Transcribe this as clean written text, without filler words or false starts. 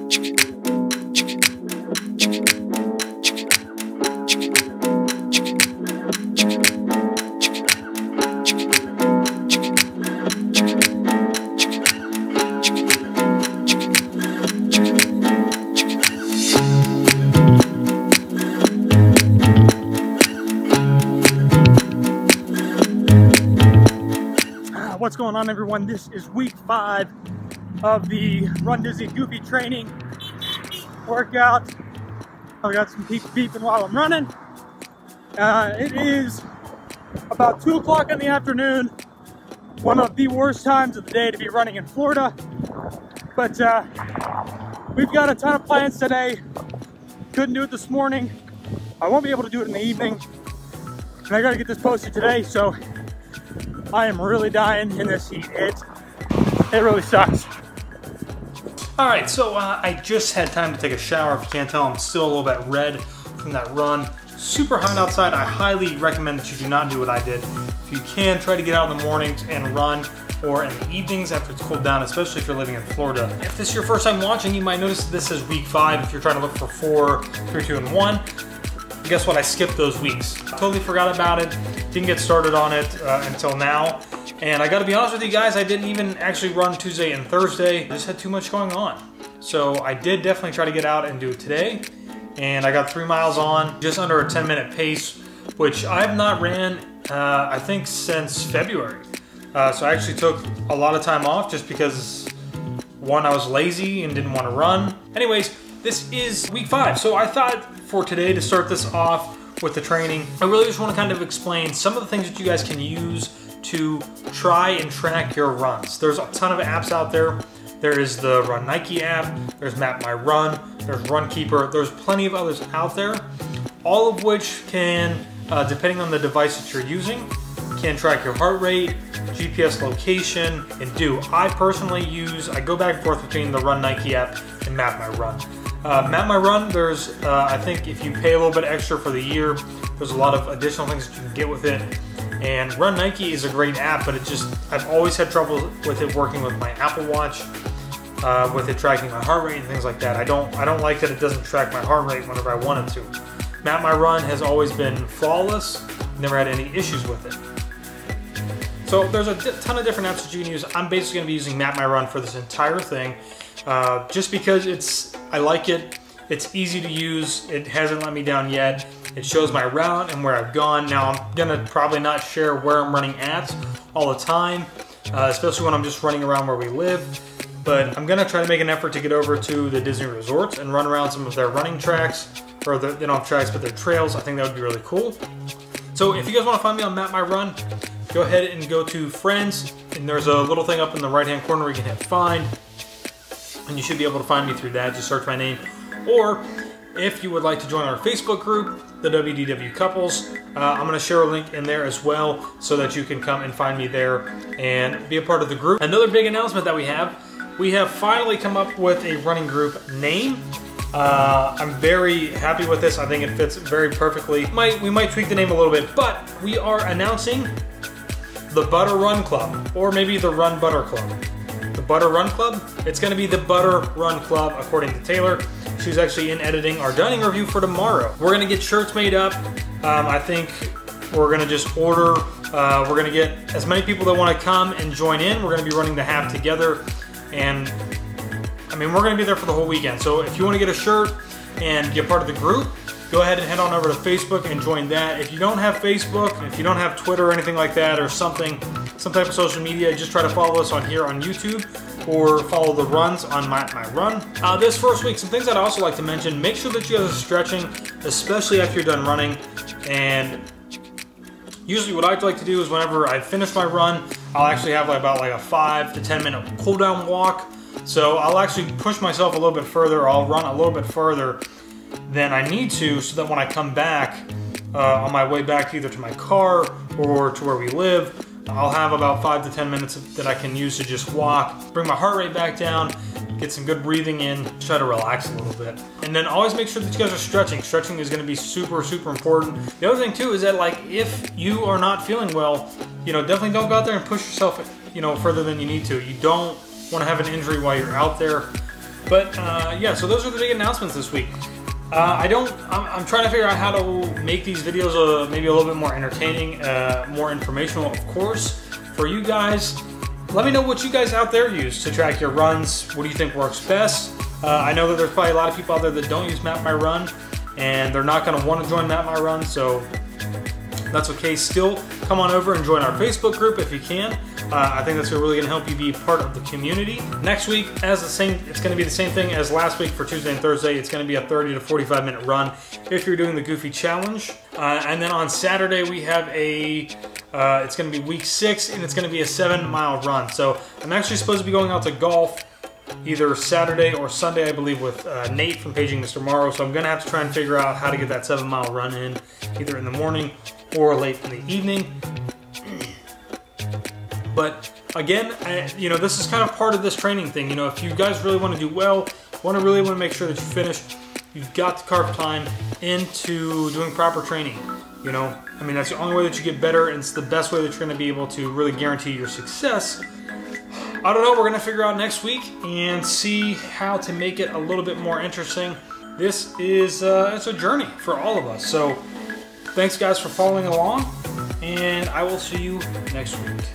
What's going on, everyone? This is week 5 of the Run Disney Goofy training workout. I've got some people beeping while I'm running. It is about 2 o'clock in the afternoon, one of the worst times of the day to be running in Florida. But we've got a ton of plans today. Couldn't do it this morning. I won't be able to do it in the evening. And I gotta get this posted today, so I am really dying in this heat. It really sucks. All right, so I just had time to take a shower. If you can't tell, I'm still a little bit red from that run. Super hot outside. I highly recommend that you do not do what I did. If you can, try to get out in the mornings and run, or in the evenings after it's cooled down, especially if you're living in Florida. If this is your first time watching, you might notice this is week 5. If you're trying to look for 4, 3, 2, and 1. Guess what? I skipped those weeks. Totally forgot about it. Didn't get started on it until now. And I gotta be honest with you guys, I didn't even actually run Tuesday and Thursday. I just had too much going on. So I did definitely try to get out and do it today. And I got 3 miles on, just under a 10-minute pace, which I've not ran, I think, since February. So I actually took a lot of time off just because, one, I was lazy and didn't want to run. Anyways, this is week 5. So I thought for today, to start this off with the training, I really just want to kind of explain some of the things that you guys can use to try and track your runs. There's a ton of apps out there. There is the Run Nike app, there's Map My Run, there's Runkeeper, there's plenty of others out there, all of which can, depending on the device that you're using, can track your heart rate, GPS location, and I personally I go back and forth between the Run Nike app and Map My Run. Map My Run, there's, I think if you pay a little bit extra for the year, there's a lot of additional things that you can get with it. And Run Nike is a great app, but I've always had trouble with it working with my Apple Watch, with it tracking my heart rate and things like that. I don't like that it doesn't track my heart rate whenever I want it to. Map My Run has always been flawless, never had any issues with it. So there's a ton of different apps that you can use. I'm basically gonna be using Map My Run for this entire thing, just because I like it. It's easy to use. It hasn't let me down yet. It shows my route and where I've gone. Now I'm gonna probably not share where I'm running at all the time, especially when I'm just running around where we live. But I'm gonna try to make an effort to get over to the Disney resorts and run around some of their running tracks, or they don't have tracks, but their trails. I think that would be really cool. So if you guys wanna find me on Map My Run, go ahead and go to Friends, and there's a little thing up in the right-hand corner where you can hit Find, and you should be able to find me through that. Just search my name. Or if you would like to join our Facebook group, the WDW Couples, I'm going to share a link in there as well so that you can come and find me there and be a part of the group. Another big announcement that we have finally come up with a running group name. I'm very happy with this. I think it fits very perfectly. We might tweak the name a little bit, but we are announcing the Butter Run Club, or maybe the Run Butter Club. The Butter Run Club? It's going to be the Butter Run Club, according to Taylor. She's actually in editing our dining review for tomorrow. We're going to get shirts made up. I think we're going to just order. We're going to get as many people that want to come and join in. We're going to be running the half together. And I mean, we're going to be there for the whole weekend. So if you want to get a shirt and get part of the group, go ahead and head on over to Facebook and join that. If you don't have Facebook, if you don't have Twitter or anything like that, or some type of social media, just try to follow us on here on YouTube, or follow the runs on My Run. This first week, some things that I also like to mention: make sure that you guys are stretching, especially after you're done running. And usually what I like to do is whenever I finish my run, I'll actually have about a 5 to 10 minute cool down walk. So I'll actually push myself a little bit further, or I'll run a little bit further than I need to, so that when I come back on my way back either to my car or to where we live, I'll have about 5 to 10 minutes that I can use to just walk, bring my heart rate back down, get some good breathing in, try to relax a little bit. And then always make sure that you guys are stretching. Stretching is going to be super, super important. The other thing too is that if you are not feeling well, definitely don't go out there and push yourself, further than you need to. You don't want to have an injury while you're out there. But yeah, so those are the big announcements this week. I'm trying to figure out how to make these videos maybe a little bit more entertaining, more informational, of course, for you guys. Let me know what you guys out there use to track your runs. What do you think works best? I know that there's probably a lot of people out there that don't use Map My Run, and they're not going to want to join Map My Run, so that's okay. Still, come on over and join our Facebook group if you can. I think that's really going to help you be part of the community. Next week, it's going to be the same thing as last week for Tuesday and Thursday. It's going to be a 30 to 45 minute run if you're doing the Goofy Challenge. And then on Saturday, we have it's going to be week 6, and it's going to be a 7-mile run. So I'm actually supposed to be going out to golf either Saturday or Sunday, I believe, with Nate from Paging Mr. Morrow. So I'm going to have to try and figure out how to get that 7-mile run in, either in the morning or late in the evening. But again, this is kind of part of this training thing. If you guys really want to do well, really want to make sure that you finish, you've got to carve time into doing proper training. I mean, that's the only way that you get better, and it's the best way that you're going to be able to really guarantee your success. I don't know, we're going to figure out next week and see how to make it a little bit more interesting. This is it's a journey for all of us. So thanks guys for following along, and I will see you next week.